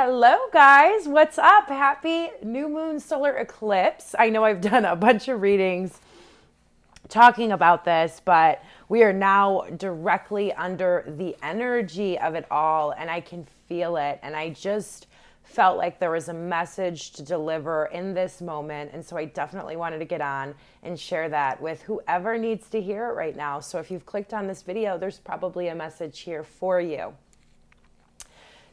Hello, guys. What's up? Happy new moon solar eclipse. I know I've done a bunch of readings talking about this, but we are now directly under the energy of it all, and I can feel it. And I just felt like there was a message to deliver in this moment. And so I definitely wanted to get on and share that with whoever needs to hear it right now. So if you've clicked on this video, there's probably a message here for you.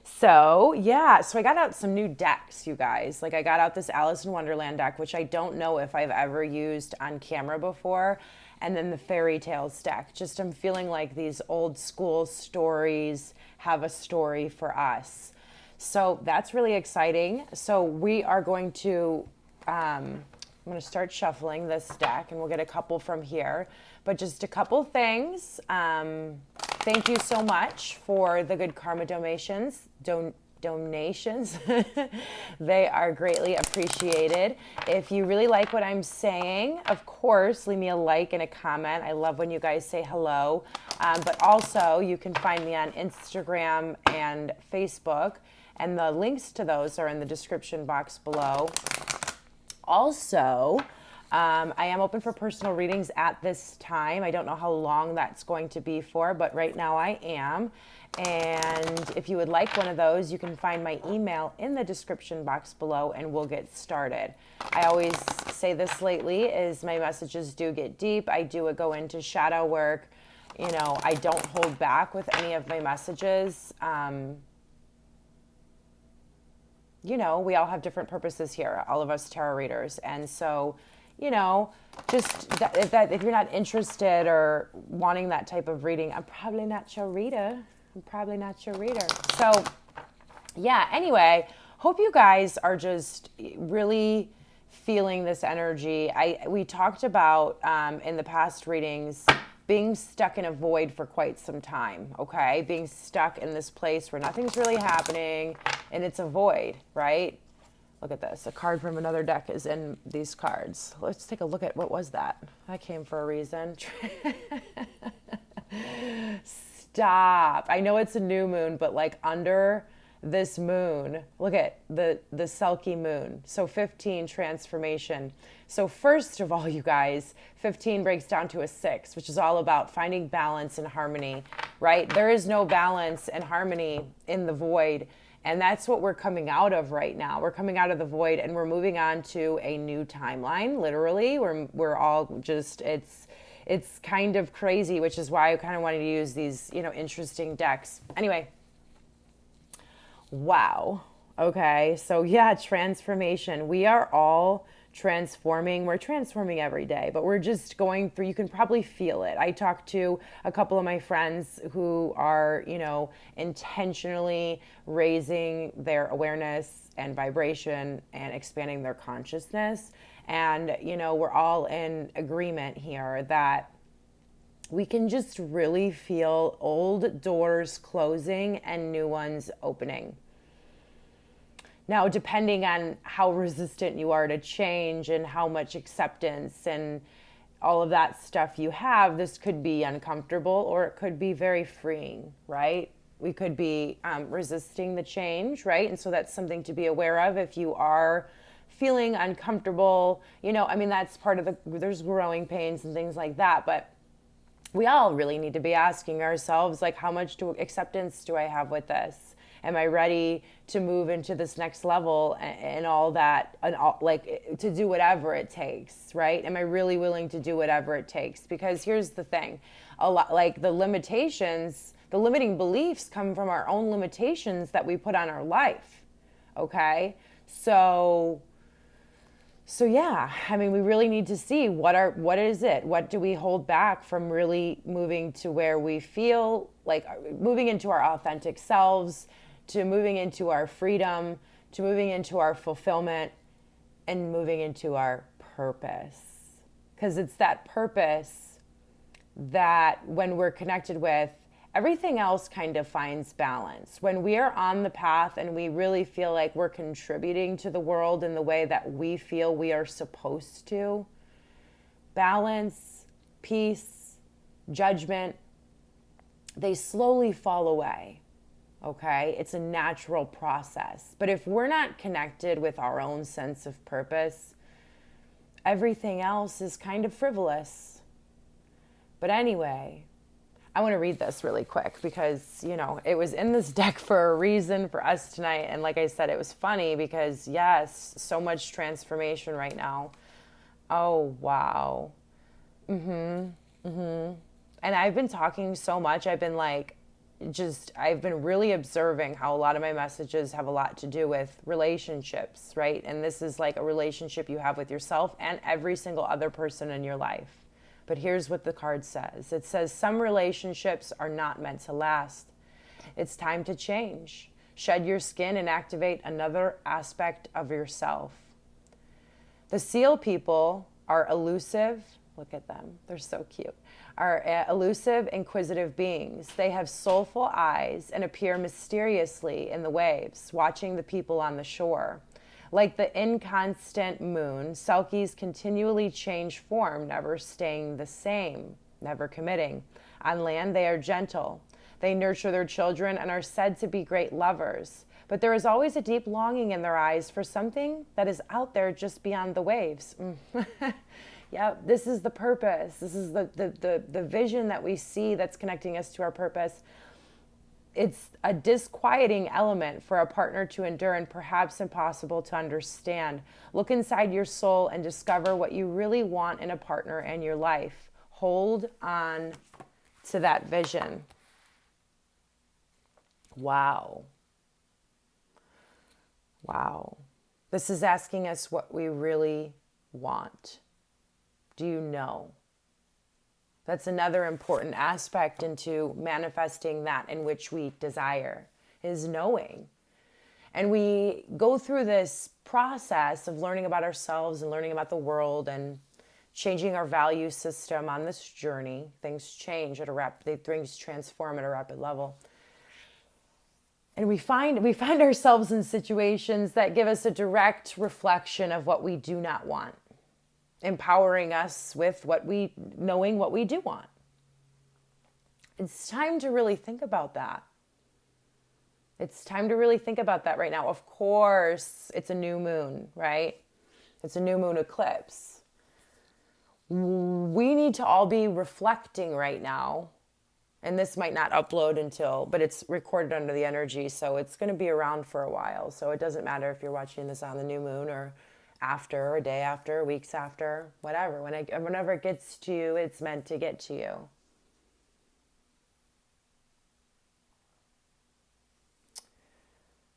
So I got out some new decks, you guys. Like I got out this Alice in Wonderland deck, which I don't know if I've ever used on camera before. And then the Fairy Tales deck. Just I'm feeling like these old school stories have a story for us. So that's really exciting. So we are going to, I'm going to start shuffling this deck and we'll get a couple from here. But just a couple things. Thank you so much for the good karma donations. They are greatly appreciated. If you really like what I'm saying, of course, leave me a like and a comment. I love when you guys say hello. But also, you can find me on Instagram and Facebook, and the links to those are in the description box below. Also, I am open for personal readings at this time. I don't know how long that's going to be for, but right now I am. And if you would like one of those, you can find my email in the description box below and we'll get started. I always say this lately is my messages do get deep. I do go into shadow work. You know, I don't hold back with any of my messages. You know, we all have different purposes here, all of us tarot readers. And so, you know, just if you're not interested or wanting that type of reading, I'm probably not your reader. So, yeah, anyway, hope you guys are just really feeling this energy. We talked about in the past readings being stuck in a void for quite some time, okay? Being stuck in this place where nothing's really happening and it's a void, right? Look at this. A card from another deck is in these cards. Let's take a look at what was that. That came for a reason. Stop. I know it's a new moon, but like under this moon, look at the Selkie moon. So 15, transformation. So first of all, you guys, 15 breaks down to a 6, which is all about finding balance and harmony, right? There is no balance and harmony in the void. And that's what we're coming out of right now. We're coming out of the void and we're moving on to a new timeline. Literally, we're all just, it's kind of crazy, which is why I kind of wanted to use these, you know, interesting decks. Anyway, wow. Okay, so yeah, transformation. We are all transforming. We're transforming every day, but we're just going through, you can probably feel it. I talked to a couple of my friends who are, you know, intentionally raising their awareness and vibration and expanding their consciousness. And, you know, we're all in agreement here that we can just really feel old doors closing and new ones opening. Now, depending on how resistant you are to change and how much acceptance and all of that stuff you have, this could be uncomfortable or it could be very freeing, right? We could be resisting the change, right? And so that's something to be aware of if you are feeling uncomfortable. You know, I mean, that's part of there's growing pains and things like that, but we all really need to be asking ourselves, like, how much acceptance do I have with this? Am I ready to move into this next level and all that, and like to do whatever it takes, right? Am I really willing to do whatever it takes? Because here's the thing, a lot like the limitations, the limiting beliefs come from our own limitations that we put on our life, okay? So yeah, I mean, we really need to see what is it? What do we hold back from really moving to where we feel like moving into our authentic selves, to moving into our freedom, to moving into our fulfillment, and moving into our purpose. Because it's that purpose that when we're connected with, everything else kind of finds balance. When we are on the path and we really feel like we're contributing to the world in the way that we feel we are supposed to, balance, peace, judgment, they slowly fall away. okay? It's a natural process. But if we're not connected with our own sense of purpose, everything else is kind of frivolous. But anyway, I want to read this really quick because, it was in this deck for a reason for us tonight. And like I said, it was funny because, yes, so much transformation right now. Oh, wow. And I've been talking so much. I've been I've been really observing how a lot of my messages have a lot to do with relationships, right? And this is like a relationship you have with yourself and every single other person in your life. But here's what the card says. It says, some relationships are not meant to last. It's time to change. Shed your skin and activate another aspect of yourself. The seal people are elusive. Look at them. They're so cute. Are elusive, inquisitive beings. They have soulful eyes and appear mysteriously in the waves, watching the people on the shore. Like the inconstant moon, Selkies continually change form, never staying the same, never committing. On land, they are gentle. They nurture their children and are said to be great lovers. But there is always a deep longing in their eyes for something that is out there just beyond the waves. Yep, this is the purpose. This is the vision that we see that's connecting us to our purpose. It's a disquieting element for a partner to endure and perhaps impossible to understand. Look inside your soul and discover what you really want in a partner and your life. Hold on to that vision. Wow. Wow. This is asking us what we really want. Do you know? That's another important aspect into manifesting that in which we desire, is knowing. And we go through this process of learning about ourselves and learning about the world and changing our value system on this journey. Things change things transform at a rapid level. And we find ourselves in situations that give us a direct reflection of what we do not want, empowering us with knowing what we do want. It's time to really think about that. It's time to really think about that right now. Of course, it's a new moon, right? It's a new moon eclipse. We need to all be reflecting right now. And this might not upload but it's recorded under the energy, so it's going to be around for a while. So it doesn't matter if you're watching this on the new moon or after, or a day after, weeks after, whatever. Whenever it gets to you, it's meant to get to you.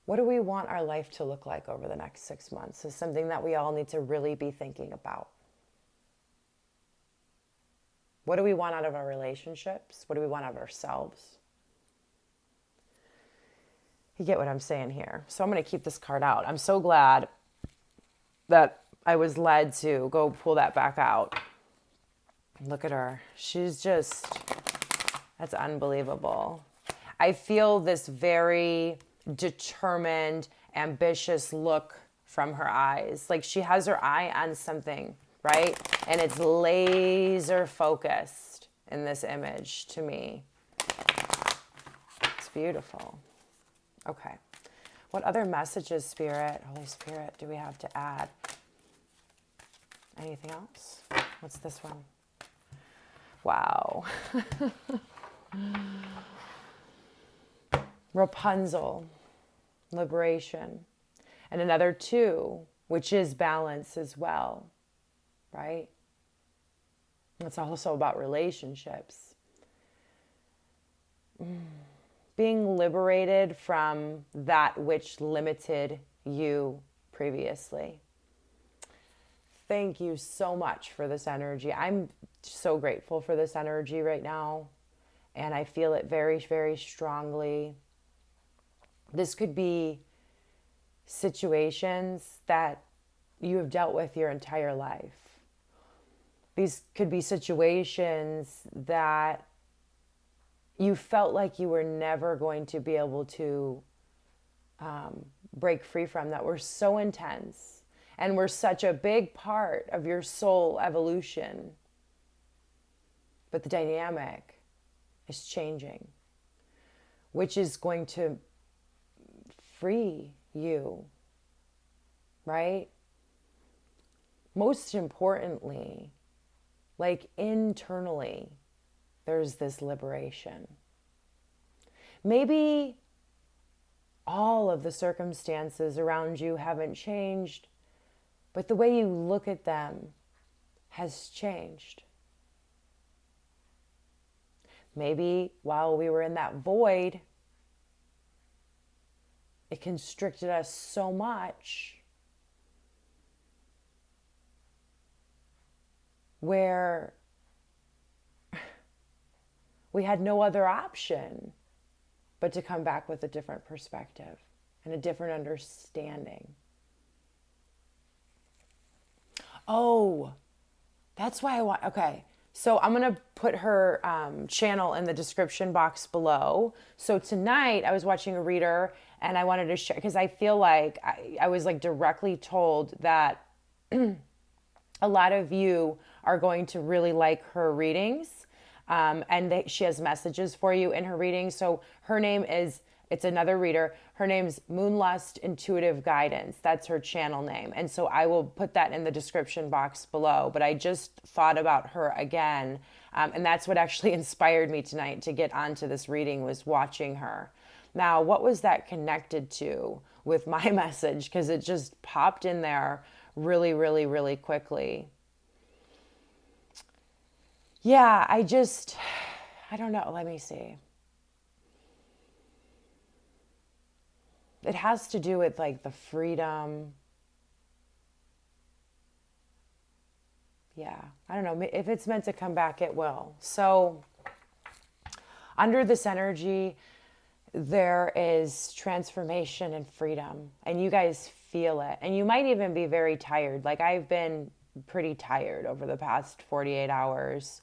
What do we want our life to look like over the next 6 months is something that we all need to really be thinking about. What do we want out of our relationships? What do we want out of ourselves? You get what I'm saying here. So I'm going to keep this card out. I'm so glad that I was led to go pull that back out. Look at her. That's unbelievable. I feel this very determined, ambitious look from her eyes. Like she has her eye on something, right? And it's laser focused in this image to me. It's beautiful. Okay. What other messages, Spirit, Holy Spirit, do we have to add? Anything else? What's this one? Wow. Rapunzel, liberation. And another 2, which is balance as well, right? It's also about relationships. Being liberated from that which limited you previously. Thank you so much for this energy. I'm so grateful for this energy right now, and I feel it very, very strongly. This could be situations that you have dealt with your entire life. These could be situations that you felt like you were never going to be able to break free from, that were so intense and were such a big part of your soul evolution. But the dynamic is changing, which is going to free you, right? Most importantly, like internally, there's this liberation. Maybe all of the circumstances around you haven't changed, but the way you look at them has changed. Maybe while we were in that void, it constricted us so much where we had no other option but to come back with a different perspective and a different understanding. Oh, that's why I want, okay. So I'm going to put her channel in the description box below. So tonight I was watching a reader and I wanted to share, because I feel like I was like directly told that a lot of you are going to really like her readings. And she has messages for you in her readings. So her name is, it's another reader. Her name's Moonlust Intuitive Guidance. That's her channel name. And so I will put that in the description box below. But I just thought about her again. And that's what actually inspired me tonight to get onto this reading, was watching her. Now, what was that connected to with my message? Because it just popped in there really, really, really quickly. Yeah, I don't know. Let me see. It has to do with like the freedom. Yeah, I don't know. If it's meant to come back, it will. So under this energy, there is transformation and freedom, and you guys feel it. And you might even be very tired. Like I've been pretty tired over the past 48 hours.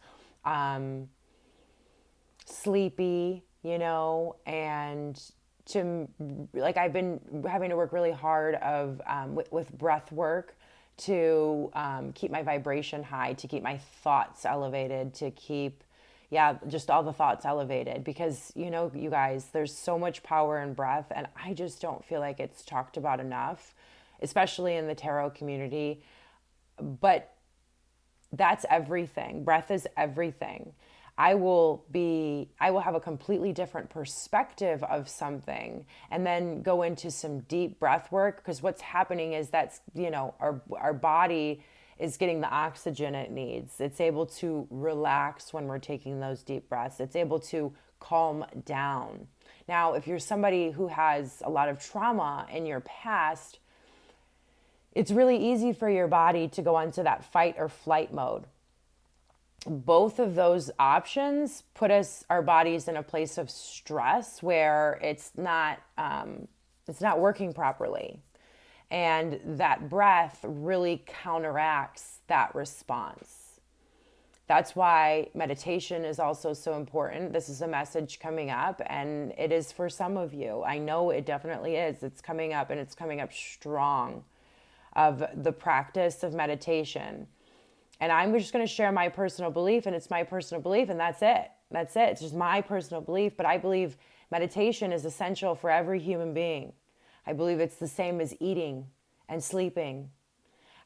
Sleepy, and like I've been having to work really hard with breath work to keep my vibration high, to keep my thoughts elevated, to keep, just all the thoughts elevated, because, you guys, there's so much power in breath, and I just don't feel like it's talked about enough, especially in the tarot community. But that's everything. Breath is everything. I will have a completely different perspective of something and then go into some deep breath work, because what's happening is that's, our body is getting the oxygen it needs. It's able to relax when we're taking those deep breaths. It's able to calm down. Now, if you're somebody who has a lot of trauma in your past, it's really easy for your body to go into that fight or flight mode. Both of those options put our bodies in a place of stress where it's not working properly. And that breath really counteracts that response. That's why meditation is also so important. This is a message coming up, and it is for some of you. I know it definitely is. It's coming up, and it's coming up strong, of the practice of meditation. And I'm just going to share my personal belief, and it's my personal belief, and that's it. That's it. It's just my personal belief, but I believe meditation is essential for every human being. I believe it's the same as eating and sleeping.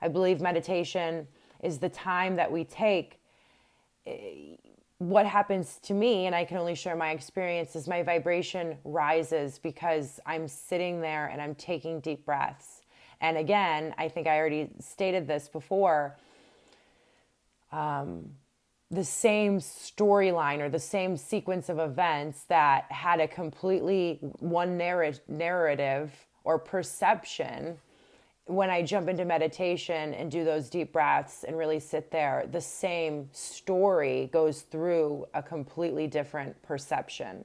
I believe meditation is the time that we take. What happens to me, and I can only share my experience, is my vibration rises because I'm sitting there and I'm taking deep breaths. And again, I think I already stated this before, the same storyline or the same sequence of events that had a completely one narrative or perception, when I jump into meditation and do those deep breaths and really sit there, the same story goes through a completely different perception.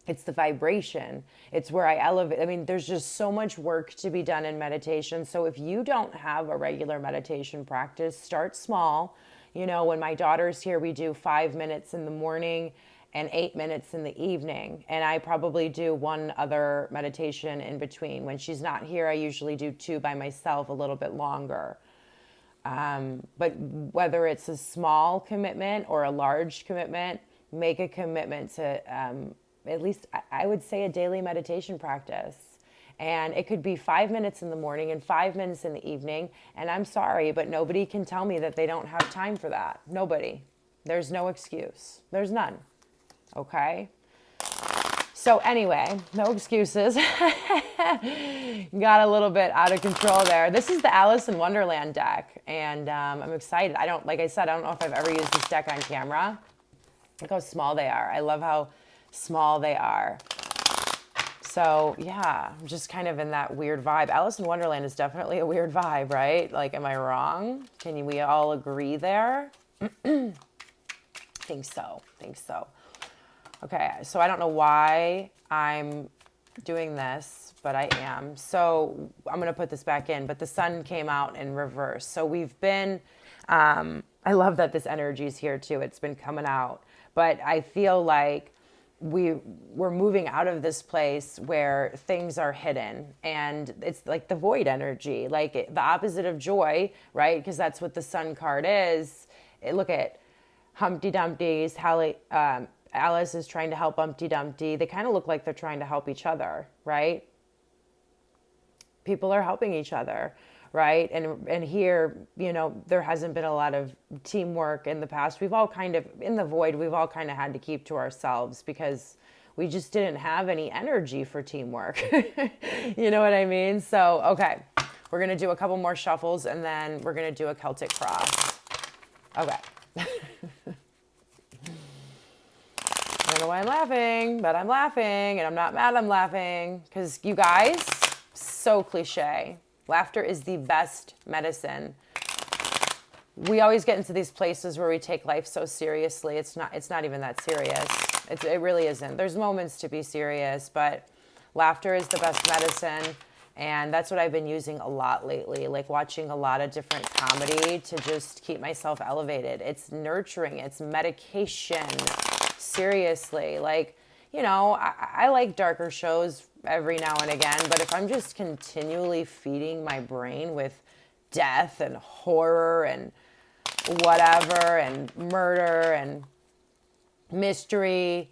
It's the vibration. It's where I elevate. I mean, there's just so much work to be done in meditation. So if you don't have a regular meditation practice, start small. When my daughter's here, we do 5 minutes in the morning and 8 minutes in the evening. And I probably do one other meditation in between. When she's not here, I usually do 2 by myself, a little bit longer. But whether it's a small commitment or a large commitment, make a commitment to at least, I would say, a daily meditation practice. And it could be 5 minutes in the morning and 5 minutes in the evening. And I'm sorry, but nobody can tell me that they don't have time for that. Nobody. There's no excuse. There's none. Okay? So anyway, no excuses. Got a little bit out of control there. This is the Alice in Wonderland deck. And I'm excited. Like I said, I don't know if I've ever used this deck on camera. Look how small they are. I love how small they are. So yeah, I'm just kind of in that weird vibe. Alice in Wonderland is definitely a weird vibe, right? Like, am I wrong? We all agree there? Think so. Okay, so I don't know why I'm doing this, but I am. So I'm going to put this back in, but the sun came out in reverse. So we've been, I love that this energy is here too. It's been coming out, but I feel like we're moving out of this place where things are hidden, and it's like the void energy, like the opposite of joy, right? Because that's what the sun card is. Look at Humpty Dumpty's, Alice is trying to help Humpty Dumpty. They kind of look like they're trying to help each other, right? People are helping each other, right? And here, there hasn't been a lot of teamwork in the past. We've all kind of, in the void, we've all kind of had to keep to ourselves because we just didn't have any energy for teamwork. You know what I mean? So, okay, we're going to do a couple more shuffles, and then we're going to do a Celtic cross. Okay. I don't know why I'm laughing, but I'm laughing, and I'm not mad I'm laughing, because you guys, so cliche. Laughter is the best medicine. We always get into these places where we take life so seriously. It's not even that serious. It really isn't. There's moments to be serious, but laughter is the best medicine. And that's what I've been using a lot lately, like watching a lot of different comedy to just keep myself elevated. It's nurturing. It's medication. Seriously. Like, I like darker shows every now and again, but if I'm just continually feeding my brain with death and horror and whatever and murder and mystery,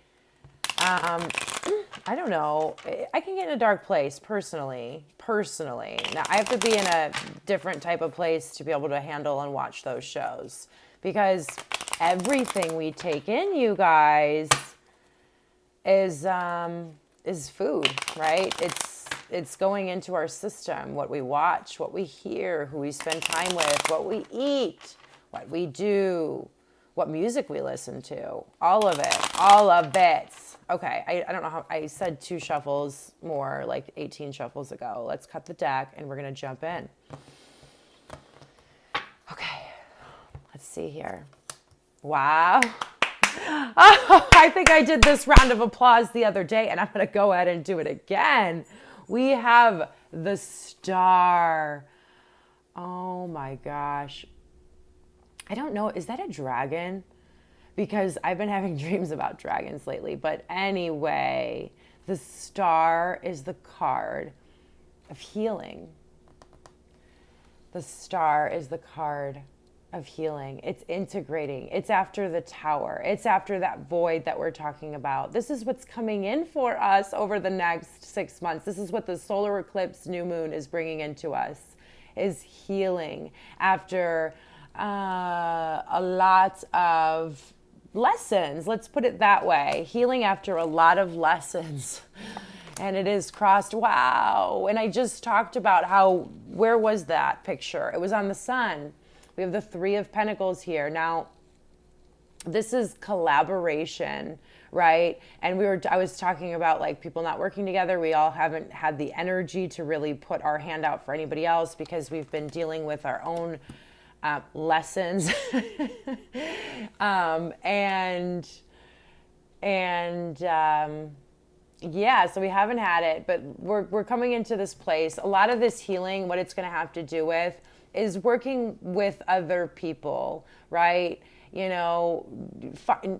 I don't know. I can get in a dark place personally. Now, I have to be in a different type of place to be able to handle and watch those shows, because everything we take in, you guys, is food, right? It's going into our system. What we watch, what we hear, who we spend time with, what we eat, what we do, what music we listen to, all of it. Okay, I don't know how, I said 2 shuffles more, like 18 shuffles ago. Let's cut the deck, and we're going to jump in. Okay, let's see here. Wow. Oh, I think I did this round of applause the other day, and I'm going to go ahead and do it again. We have the Star. Oh my gosh. I don't know. Is that a dragon? Because I've been having dreams about dragons lately. But anyway, the Star is the card of healing. The Star is the card of healing. It's integrating. It's after the Tower. It's after that void that we're talking about. This is what's coming in for us over the next 6 months. This is what the solar eclipse new moon is bringing into us, is healing after a lot of lessons. Let's put it that way. Healing after a lot of lessons. And it is crossed. Wow. And I just talked about how, where was that picture? It was on the sun. We have the 3 of Pentacles here. Now, this is collaboration, right? And I was talking about like people not working together. We all haven't had the energy to really put our hand out for anybody else because we've been dealing with our own lessons. Yeah, so we haven't had it, but we're coming into this place. A lot of this healing, what it's going to have to do with is working with other people, right? You know,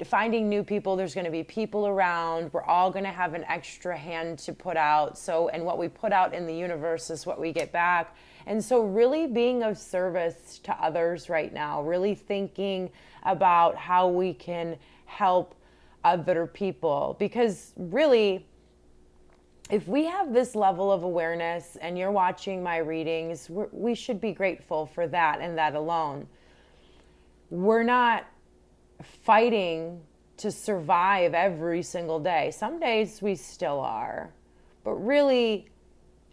finding new people. There's going to be people around. We're all going to have an extra hand to put out. So, and what we put out in the universe is what we get back. And so really being of service to others right now, really thinking about how we can help other people, because really if we have this level of awareness and you're watching my readings, we should be grateful for that and that alone. We're not fighting to survive every single day. Some days we still are, but really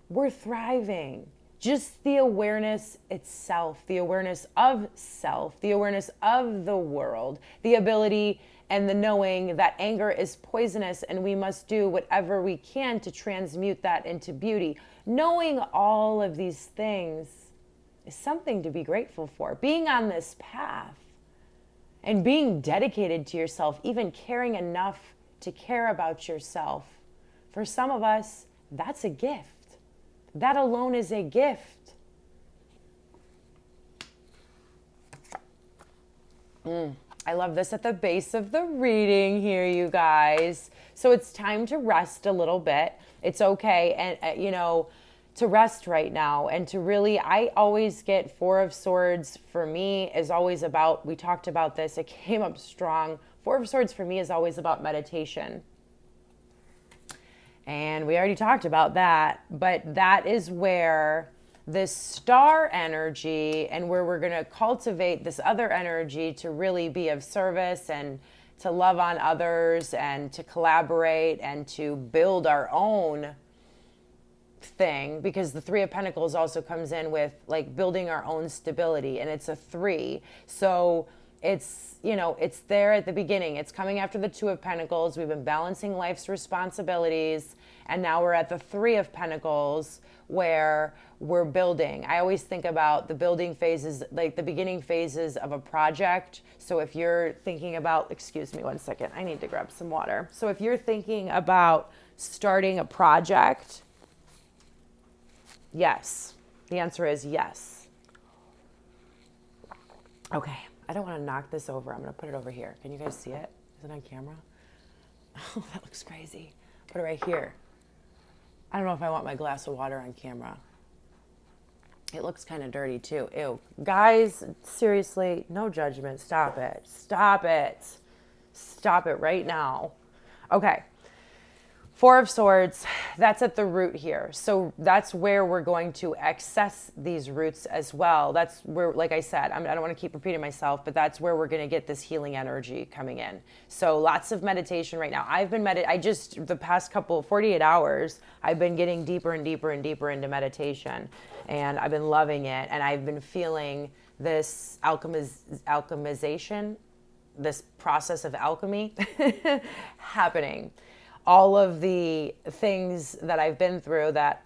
we're thriving. Just the awareness itself, the awareness of self, the awareness of the world, the ability and the knowing that anger is poisonous and we must do whatever we can to transmute that into beauty. Knowing all of these things is something to be grateful for. Being on this path and being dedicated to yourself, even caring enough to care about yourself. For some of us, that's a gift. That alone is a gift. I love this at the base of the reading here, you guys. So it's time to rest a little bit. It's okay, and to rest right now and to really, I always get Four of Swords for me is always about, we talked about this, it came up strong. Four of Swords for me is always about meditation. And we already talked about that, but that is where this star energy and where we're going to cultivate this other energy to really be of service and to love on others and to collaborate and to build our own thing, because the Three of Pentacles also comes in with like building our own stability, and it's a 3. So it's, it's there at the beginning. It's coming after the Two of Pentacles. We've been balancing life's responsibilities, and now we're at the Three of Pentacles where we're building. I always think about the building phases, like the beginning phases of a project. So if you're thinking about, excuse me one second, I need to grab some water. So if you're thinking about starting a project, yes. The answer is yes. Okay. I don't want to knock this over. I'm going to put it over here. Can you guys see it? Is it on camera? Oh, that looks crazy. Put it right here. I don't know if I want my glass of water on camera. It looks kind of dirty too. Ew. Guys, seriously, no judgment. Stop it. Stop it. Stop it right now. Okay. Four of Swords, that's at the root here. So that's where we're going to access these roots as well. That's where, like I said, I don't want to keep repeating myself, but that's where we're going to get this healing energy coming in. So lots of meditation right now. I've been the past 48 hours, I've been getting deeper and deeper and deeper into meditation, and I've been loving it. And I've been feeling this alchemization, this process of alchemy happening. All of the things that I've been through that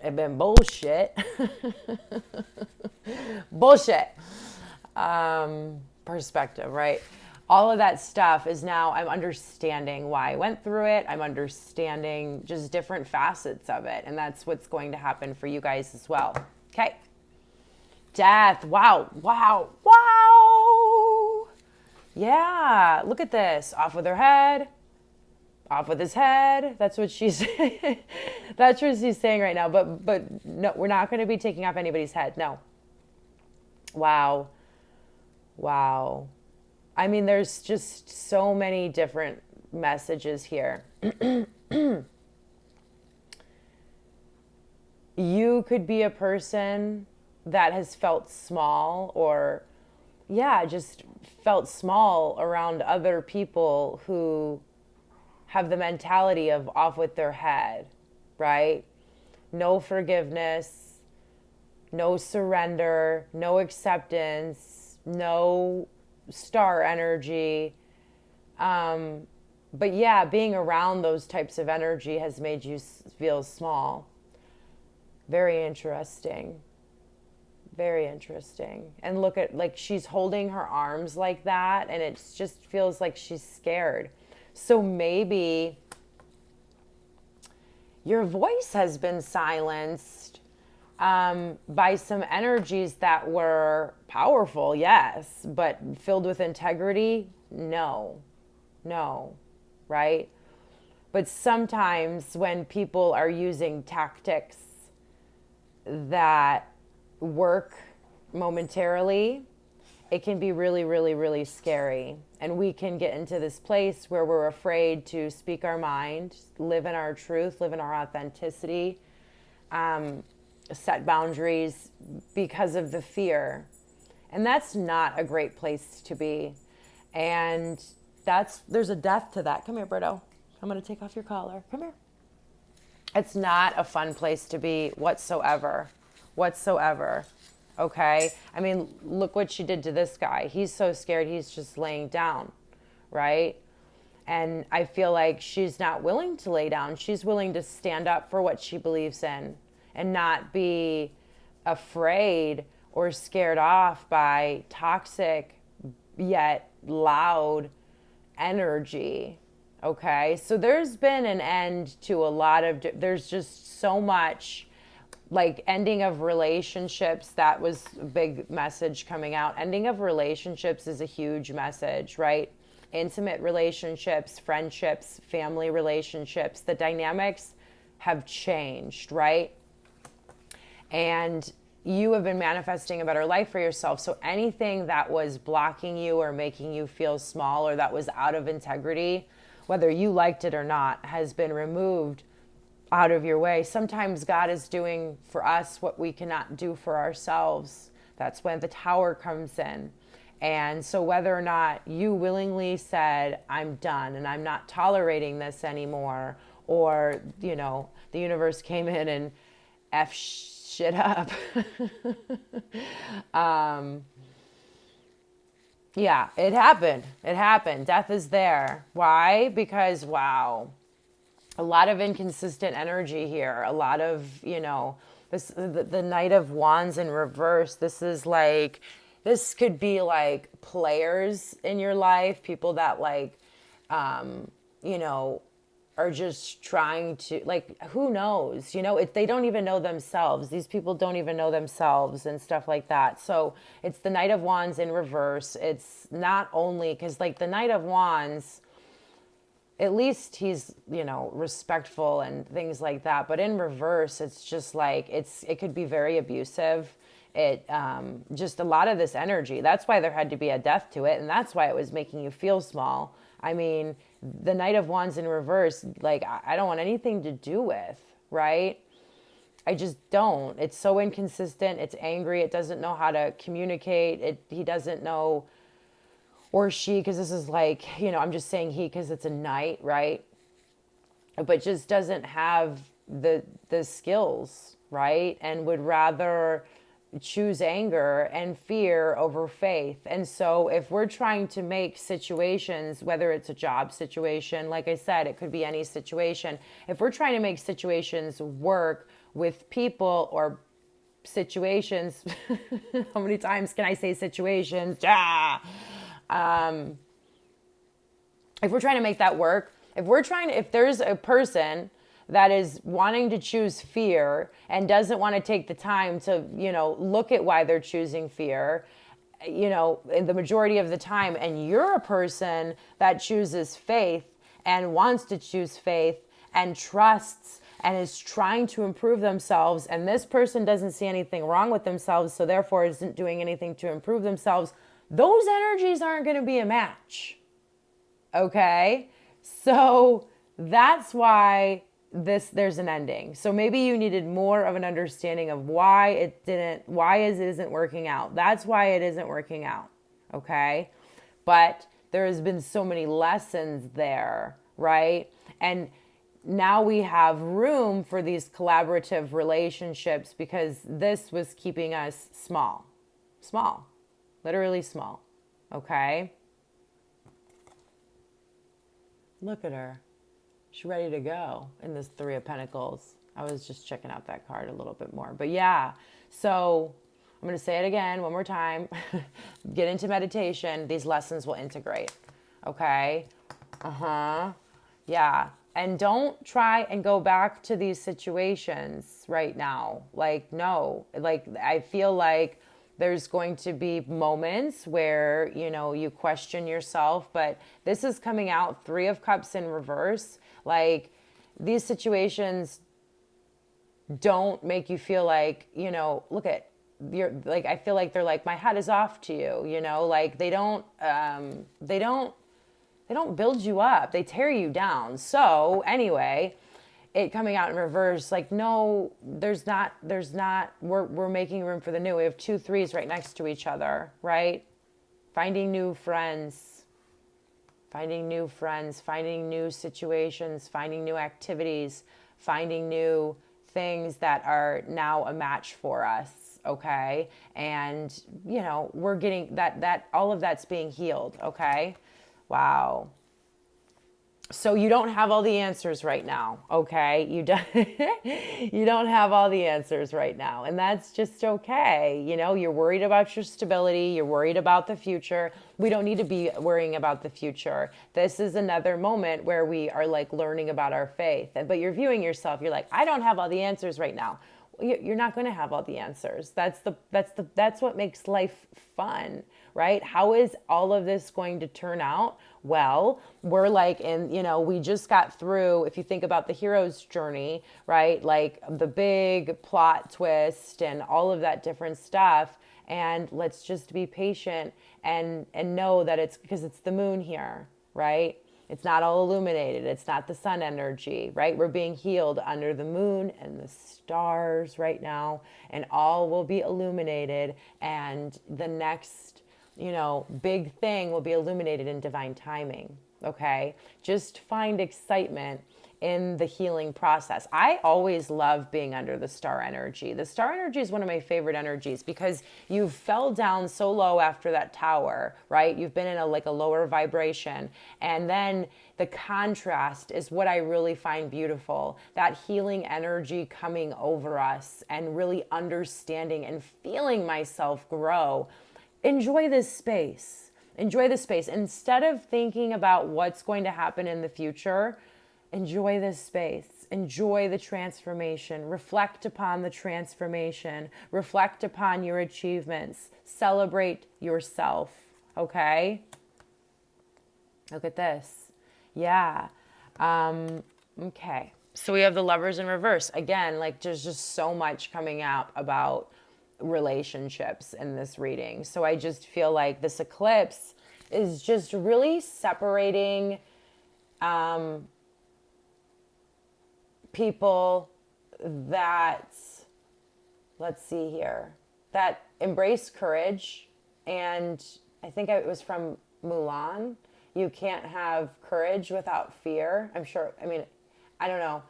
have been bullshit. Bullshit. Perspective, right? All of that stuff is now, I'm understanding why I went through it. I'm understanding just different facets of it. And that's what's going to happen for you guys as well. Okay. Death. Wow. Wow. Wow. Yeah. Look at this. Off with her head. Off with his head. That's what she's that's what she's saying right now. But no, we're not going to be taking off anybody's head. No. Wow. Wow. I mean, there's just so many different messages here. You could be a person that has felt small, or just felt small around other people who have the mentality of off with their head, right? No forgiveness, no surrender, no acceptance, no star energy. But yeah, being around those types of energy has made you feel small. Very interesting. Very interesting. And look at, like, she's holding her arms like that, and it just feels like she's scared. So maybe your voice has been silenced by some energies that were powerful, yes, but filled with integrity, no, right? But sometimes when people are using tactics that work momentarily, it can be really, really, really scary. And we can get into this place where we're afraid to speak our mind, live in our truth, live in our authenticity, set boundaries because of the fear. And that's not a great place to be. And there's a death to that. Come here, Berto. I'm going to take off your collar. Come here. It's not a fun place to be whatsoever. Okay? I mean, look what she did to this guy. He's so scared, he's just laying down, right? And I feel like she's not willing to lay down. She's willing to stand up for what she believes in and not be afraid or scared off by toxic yet loud energy. Okay? So there's been an end to a lot of, there's just so much, like ending of relationships. That was a big message coming out. Ending of relationships is a huge message, right? Intimate relationships, friendships, family relationships, the dynamics have changed, right? And you have been manifesting a better life for yourself. So anything that was blocking you or making you feel small or that was out of integrity, whether you liked it or not, has been removed out of your way. Sometimes God is doing for us what we cannot do for ourselves. That's when the Tower comes in. And so whether or not you willingly said, I'm done and I'm not tolerating this anymore, or, you know, the universe came in and F shit up. Yeah, it happened. It happened. Death is there. Why? Because, wow, a lot of inconsistent energy here. A lot of, you know, the Knight of Wands in reverse. This could be like players in your life, people that like, you know, are just trying to, like, who knows, you know, they don't even know themselves. These people don't even know themselves and stuff like that. So it's the Knight of Wands in reverse. It's not only because, like, the Knight of Wands, at least he's, you know, respectful and things like that. But in reverse, it's just like, it could be very abusive. Just a lot of this energy. That's why there had to be a death to it. And that's why it was making you feel small. I mean, the Knight of Wands in reverse, like, I don't want anything to do with, right? I just don't. It's so inconsistent. It's angry. It doesn't know how to communicate. He doesn't know, or she, because this is like, you know, I'm just saying he because it's a knight, right? But just doesn't have the skills, right? And would rather choose anger and fear over faith. And so if we're trying to make situations, whether it's a job situation, like I said, it could be any situation. If we're trying to make situations work with people or situations, how many times can I say situations? If we're trying to make that work, if there's a person that is wanting to choose fear and doesn't want to take the time to, you know, look at why they're choosing fear, you know, in the majority of the time, and you're a person that chooses faith and wants to choose faith and trusts and is trying to improve themselves, and this person doesn't see anything wrong with themselves, so therefore isn't doing anything to improve themselves, those energies aren't going to be a match. Okay? So that's why there's an ending. So maybe you needed more of an understanding of why it isn't working out. That's why it isn't working out. Okay? But there has been so many lessons there, right? And now we have room for these collaborative relationships because this was keeping us small, literally small. Okay? Look at her. She's ready to go in this Three of Pentacles. I was just checking out that card a little bit more. But yeah, so I'm going to say it again one more time. Get into meditation. These lessons will integrate. Okay? Yeah. And don't try and go back to these situations right now. Like, no. Like, I feel like there's going to be moments where, you know, you question yourself, but this is coming out Three of Cups in reverse. Like, these situations don't make you feel like, you know, look at, I feel like they're like, my hat is off to you, you know, like they don't build you up, they tear you down. So anyway, it coming out in reverse, like, no, there's not, we're making room for the new. We have 2 3s right next to each other, right? Finding new friends, finding new situations, finding new activities, finding new things that are now a match for us. Okay. And you know, we're getting that all of that's being healed. Okay. Wow. So you don't have all the answers right now, okay? You don't, you don't have all the answers right now, and that's just okay. You know, you're worried about your stability, you're worried about the future. We don't need to be worrying about the future. This is another moment where we are like learning about our faith. But you're viewing yourself, you're like, I don't have all the answers right now. You're not going to have all the answers. That's what makes life fun, right? How is all of this going to turn out? Well, we're like in, you know, we just got through, if you think about the hero's journey, right? Like the big plot twist and all of that different stuff. And let's just be patient and know that it's because it's the moon here, right? It's not all illuminated. It's not the sun energy, right? We're being healed under the moon and the stars right now, and all will be illuminated. And the next, you know, big thing will be illuminated in divine timing. Okay. Just find excitement in the healing process. I always love being under the star energy. The star energy is one of my favorite energies because you fell down so low after that tower, right? You've been in a lower vibration. And then the contrast is what I really find beautiful. That healing energy coming over us and really understanding and feeling myself grow. Enjoy this space. Enjoy this space. Instead of thinking about what's going to happen in the future, enjoy this space. Enjoy the transformation. Reflect upon the transformation. Reflect upon your achievements. Celebrate yourself. Okay? Look at this. Yeah. Okay. So we have the Lovers in reverse. Again, like there's just so much coming out about relationships in this reading. So I just feel like this eclipse is just really separating people that, let's see here, that embrace courage. And I think it was from Mulan. You can't have courage without fear. I'm sure, I mean, I don't know.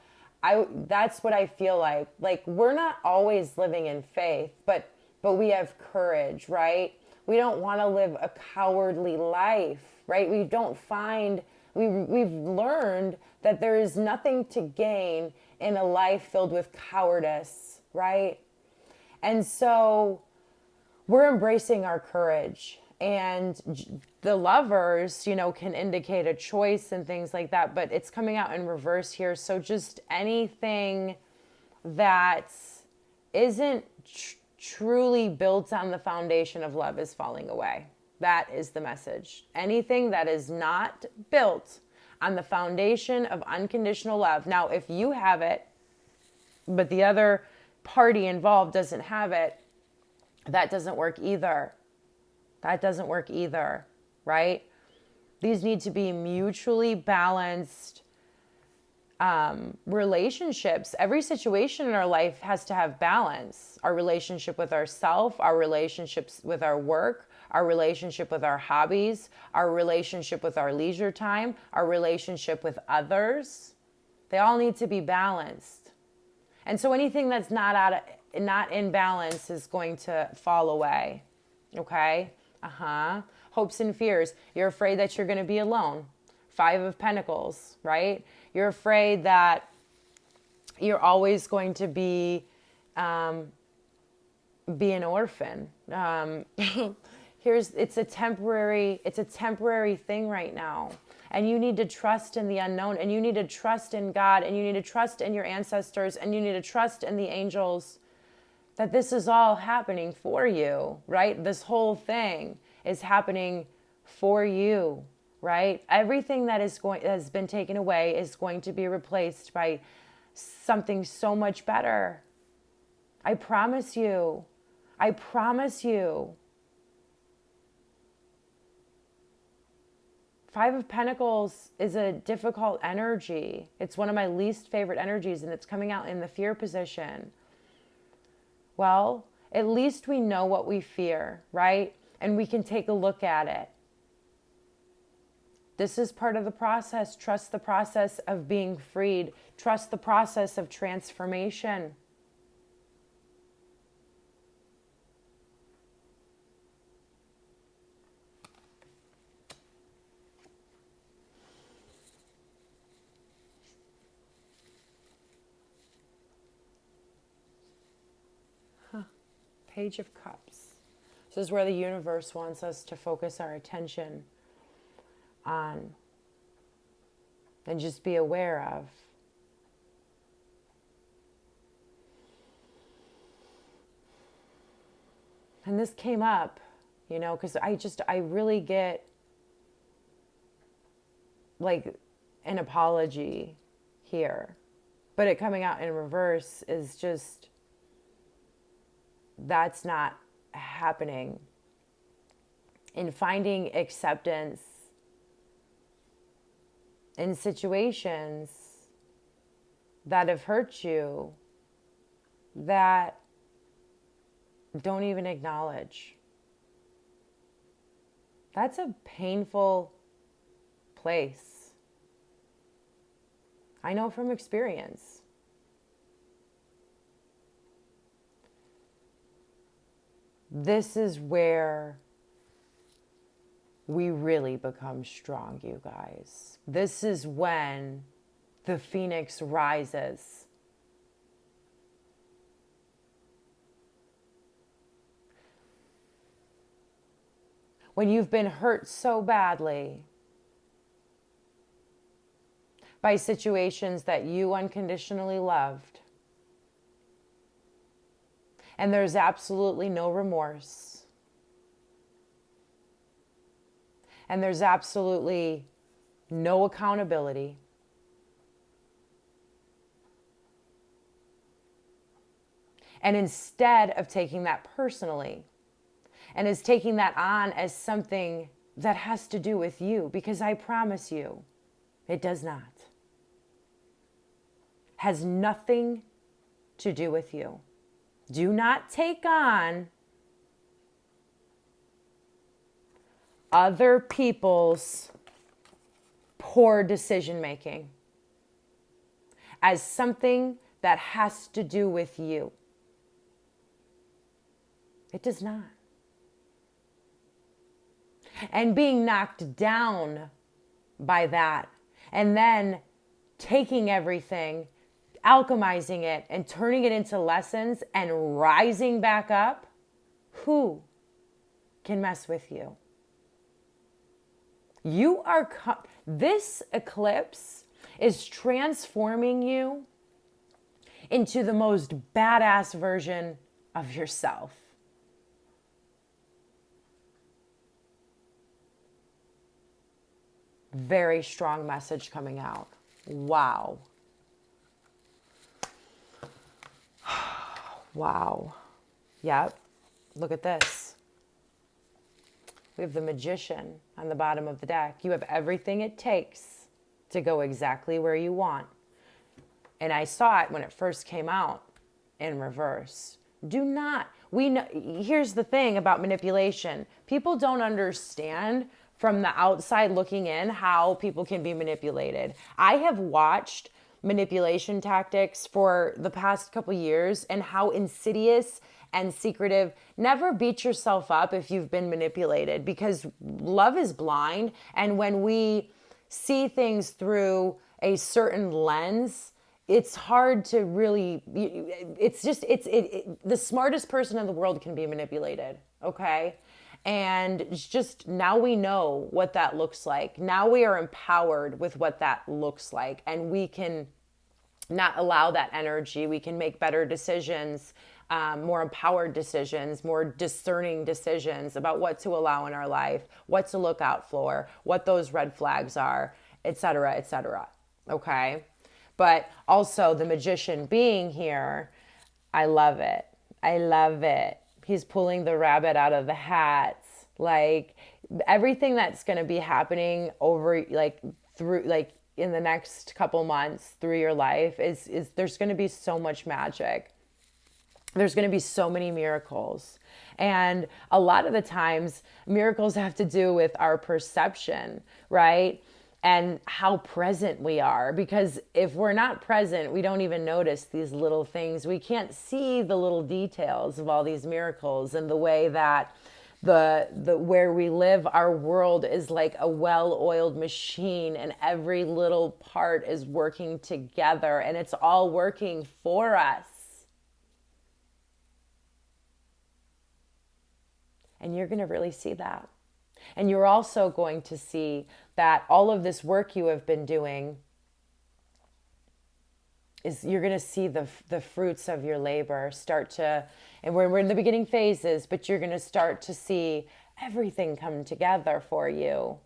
That's what I feel like. Like we're not always living in faith, but we have courage, right? We don't want to live a cowardly life, right? We don't find, we've learned that there is nothing to gain in a life filled with cowardice, right? And so we're embracing our courage. And the Lovers, you know, can indicate a choice and things like that, but it's coming out in reverse here. So just anything that isn't truly built on the foundation of love is falling away. That is the message. Anything that is not built on the foundation of unconditional love. Now, if you have it, but the other party involved doesn't have it, that doesn't work either. That doesn't work either, right? These need to be mutually balanced relationships. Every situation in our life has to have balance. Our relationship with ourselves, our relationships with our work, our relationship with our hobbies, our relationship with our leisure time, our relationship with others. They all need to be balanced. And so anything that's not in balance is going to fall away. Okay? Hopes and fears. You're afraid that you're going to be alone. 5 of Pentacles, right? You're afraid that you're always going to be an orphan. It's a temporary thing right now. And you need to trust in the unknown, and you need to trust in God, and you need to trust in your ancestors, and you need to trust in the angels that this is all happening for you, right? This whole thing is happening for you, right? Everything that has been taken away is going to be replaced by something so much better. I promise you. I promise you. Five of Pentacles is a difficult energy. It's one of my least favorite energies, and it's coming out in the fear position. Well, at least we know what we fear, right? And we can take a look at it. This is part of the process. Trust the process of being freed. Trust the process of transformation. Page of Cups. This is where the universe wants us to focus our attention on and just be aware of. And this came up, you know, because I really get like an apology here. But it coming out in reverse is just, that's not happening. In finding acceptance in situations that have hurt you, that don't even acknowledge. That's a painful place. I know from experience. This is where we really become strong, you guys. This is when the phoenix rises. When you've been hurt so badly by situations that you unconditionally loved, and there's absolutely no remorse, and there's absolutely no accountability, and instead of taking that personally, and is taking that on as something that has to do with you, because I promise you, it does not. Has nothing to do with you. Do not take on other people's poor decision making as something that has to do with you. It does not. And being knocked down by that, and then taking everything, alchemizing it, and turning it into lessons and rising back up, who can mess with you? This eclipse is transforming you into the most badass version of yourself. Very strong message coming out. Wow. Wow. Yep. Look at this. We have the Magician on the bottom of the deck. You have everything it takes to go exactly where you want. And I saw it when it first came out in reverse. Here's the thing about manipulation. People don't understand from the outside looking in how people can be manipulated. I have watched manipulation tactics for the past couple years and how insidious and secretive. Never beat yourself up if you've been manipulated, because love is blind. And when we see things through a certain lens, it's hard to really, the smartest person in the world can be manipulated. Okay. And it's just, now we know what that looks like. Now we are empowered with what that looks like. And we can not allow that energy. We can make better decisions, more empowered decisions, more discerning decisions about what to allow in our life, what to look out for, what those red flags are, et cetera, et cetera. Okay? But also the Magician being here, I love it. I love it. He's pulling the rabbit out of the hat. Like everything that's going to be happening over like through like in the next couple months through your life is there's going to be so much magic. There's going to be so many miracles. And a lot of the times miracles have to do with our perception, right? And how present we are. Because if we're not present, we don't even notice these little things. We can't see the little details of all these miracles and the way that the where we live, our world is like a well-oiled machine, and every little part is working together, and it's all working for us. And you're going to really see that. And you're also going to see that all of this work you have been doing is you're going to see the fruits of your labor start to, and we're in the beginning phases, but you're going to start to see everything come together for you.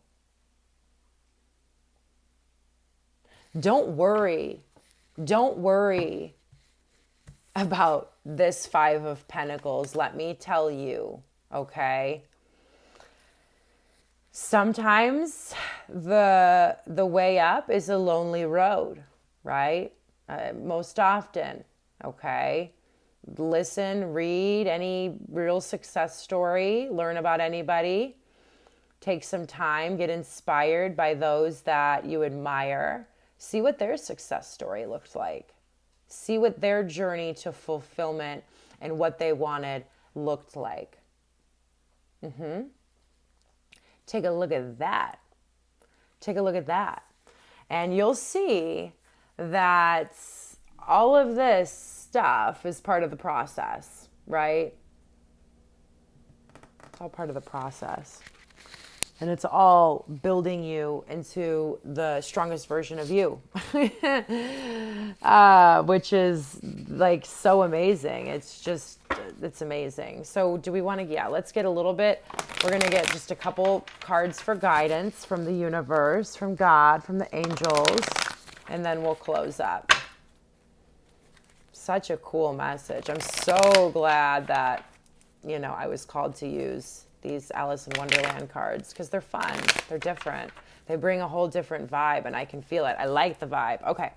Don't worry. Don't worry about this Five of Pentacles. Let me tell you, okay? Sometimes the way up is a lonely road, right? Most often, okay? Listen, read any real success story, learn about anybody, take some time, get inspired by those that you admire, see what their success story looked like, see what their journey to fulfillment and what they wanted looked like. Take a look at that. Take a look at that. And you'll see that all of this stuff is part of the process, right? It's all part of the process. And it's all building you into the strongest version of you, which is like so amazing. It's amazing. So do we want to, let's get a little bit, we're going to get just a couple cards for guidance from the universe, from God, from the angels, and then we'll close up. Such a cool message. I'm so glad that, I was called to use these Alice in Wonderland cards because they're fun. They're different. They bring a whole different vibe, and I can feel it. I like the vibe. Okay.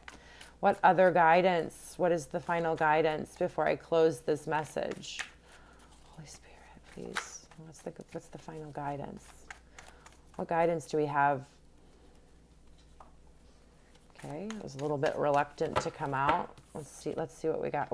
What other guidance? What is the final guidance before I close this message? Holy Spirit, please. What's the final guidance? What guidance do we have? Okay, I was a little bit reluctant to come out. Let's see what we got.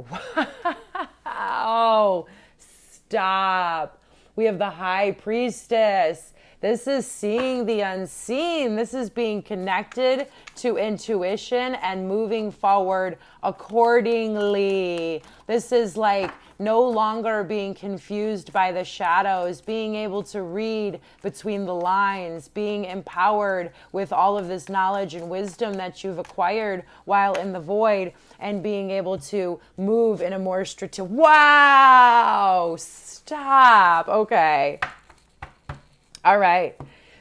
Wow. Stop. We have the High Priestess. This is seeing the unseen. This is being connected to intuition and moving forward accordingly. This is like no longer being confused by the shadows, being able to read between the lines, being empowered with all of this knowledge and wisdom that you've acquired while in the void, and being able to move in a more strategic... Wow! Stop. Okay. All right.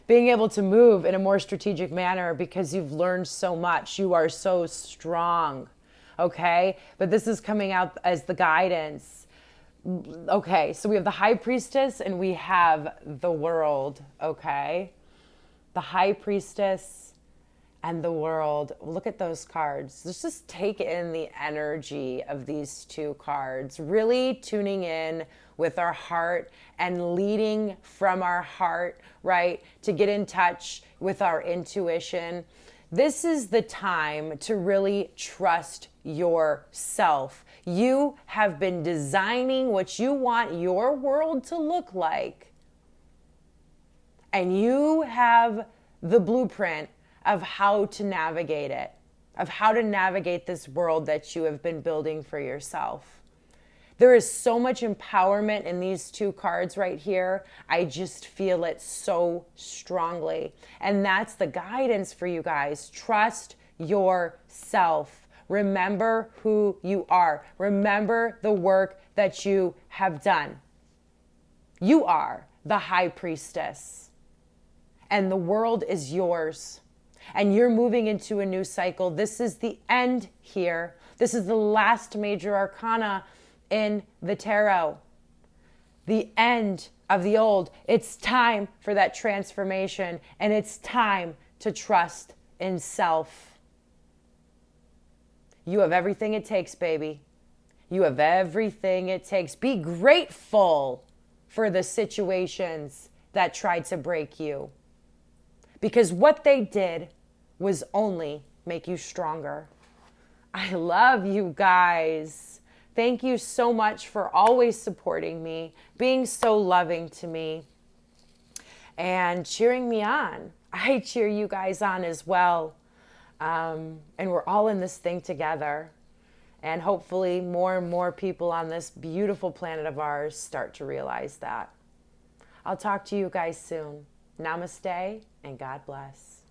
Being able to move in a more strategic manner because you've learned so much. You are so strong. Okay. But this is coming out as the guidance. Okay. So we have the High Priestess and we have the World. Okay. The High Priestess and the World. Look at those cards. Let's just take in the energy of these two cards. Really tuning in with our heart and leading from our heart, right? To get in touch with our intuition. This is the time to really trust yourself. You have been designing what you want your world to look like. And you have the blueprint of how to navigate it, of how to navigate this world that you have been building for yourself. There is so much empowerment in these two cards right here. I just feel it so strongly. And that's the guidance for you guys. Trust yourself. Remember who you are. Remember the work that you have done. You are the High Priestess. And the world is yours. And you're moving into a new cycle. This is the end here. This is the last major arcana in the tarot. the end of the old. It's time for that transformation, and it's time to trust in self. You have everything it takes, baby. You have everything it takes. Be grateful for the situations that tried to break you, because what they did was only make you stronger. I love you guys. Thank you so much for always supporting me, being so loving to me, and cheering me on. I cheer you guys on as well. And we're all in this thing together. And hopefully more and more people on this beautiful planet of ours start to realize that. I'll talk to you guys soon. Namaste and God bless.